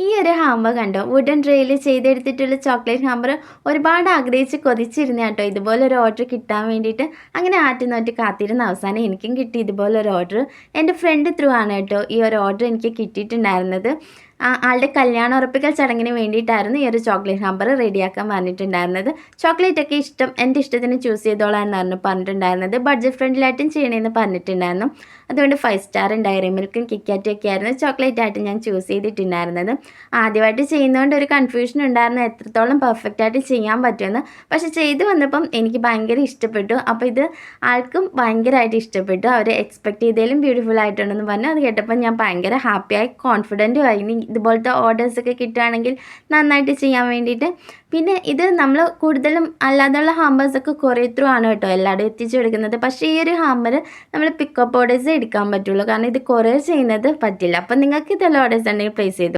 ഈ ഒരു ഹാമ്പർ കണ്ടോ, വുഡൻ ട്രേയിൽ ചെയ്തെടുത്തിട്ടുള്ള ചോക്ലേറ്റ് ഹാമ്പർ ഒരുപാട് ആഗ്രഹിച്ച് കൊതിച്ചിരുന്ന കേട്ടോ ഇതുപോലൊരു ഓർഡർ കിട്ടാൻ വേണ്ടിയിട്ട്. അങ്ങനെ ആറ്റുനോറ്റ് കാത്തിരുന്ന അവസാനം എനിക്കും കിട്ടി ഇതുപോലൊരു ഓർഡർ. എൻ്റെ ഫ്രണ്ട് ത്രൂ ആണ് കേട്ടോ ഈ ഒരു ഓർഡർ എനിക്ക് കിട്ടിയിട്ടുണ്ടായിരുന്നത്. ആളുടെ കല്യാണം ഉറപ്പിക്കൽ ചടങ്ങിന് വേണ്ടിയിട്ടായിരുന്നു ഈ ഒരു ചോക്ലേറ്റ് ഹാമ്പർ റെഡിയാക്കാൻ പറഞ്ഞിട്ടുണ്ടായിരുന്നത്. ചോക്ലേറ്റൊക്കെ എൻ്റെ ഇഷ്ടത്തിന് ചൂസ് ചെയ്തോളാം എന്നായിരുന്നു പറഞ്ഞിട്ടുണ്ടായിരുന്നത്. ബഡ്ജറ്റ് ഫ്രണ്ട്ലിയായിട്ടും ചെയ്യണമെന്ന് പറഞ്ഞിട്ടുണ്ടായിരുന്നു. അതുകൊണ്ട് 5 സ്റ്റാറും ഡയറി മിൽക്കും കിറ്റ്കാറ്റും ഒക്കെ ആയിരുന്നു ചോക്ലേറ്റ് ആയിട്ട് ഞാൻ ചൂസ് ചെയ്തിട്ടുണ്ടായിരുന്നത്. ആദ്യമായിട്ട് ചെയ്യുന്നതുകൊണ്ട് ഒരു കൺഫ്യൂഷൻ ഉണ്ടായിരുന്നു എത്രത്തോളം പെർഫെക്റ്റ് ആയിട്ട് ചെയ്യാൻ പറ്റുമെന്ന്. പക്ഷേ ചെയ്തു വന്നപ്പം എനിക്ക് ഭയങ്കര ഇഷ്ടപ്പെട്ടു. അപ്പോൾ ഇത് ആൾക്കും ഭയങ്കരമായിട്ട് ഇഷ്ടപ്പെട്ടു. അവർ എക്സ്പെക്ട് ചെയ്തതിലും ബ്യൂട്ടിഫുൾ ആയിട്ടുണ്ടെന്ന് പറഞ്ഞു. അത് കേട്ടപ്പോൾ ഞാൻ ഭയങ്കര ഹാപ്പിയായി, കോൺഫിഡൻറ്റും ആയി. ഇനി ഇതുപോലത്തെ ഓർഡേഴ്സൊക്കെ കിട്ടുകയാണെങ്കിൽ നന്നായിട്ട് ചെയ്യാൻ വേണ്ടിയിട്ട്. പിന്നെ ഇത് നമ്മൾ കൂടുതലും അല്ലാതെയുള്ള ഹാമ്പേഴ്സൊക്കെ കൊറിയർ ത്രൂ ആണ് കേട്ടോ എല്ലാവരും എത്തിച്ചു കൊടുക്കുന്നത്. പക്ഷേ ഈ ഒരു ഹാമ്പർ നമ്മൾ പിക്കപ്പ് ഓർഡേഴ്സേ എടുക്കാൻ പറ്റുള്ളൂ, കാരണം ഇത് കൊറിയർ ചെയ്യുന്നത് പറ്റില്ല. അപ്പം നിങ്ങൾക്ക് ഇതെല്ലാം ഓർഡേഴ്സ് ഉണ്ടെങ്കിൽ പ്ലേസ് ചെയ്തു.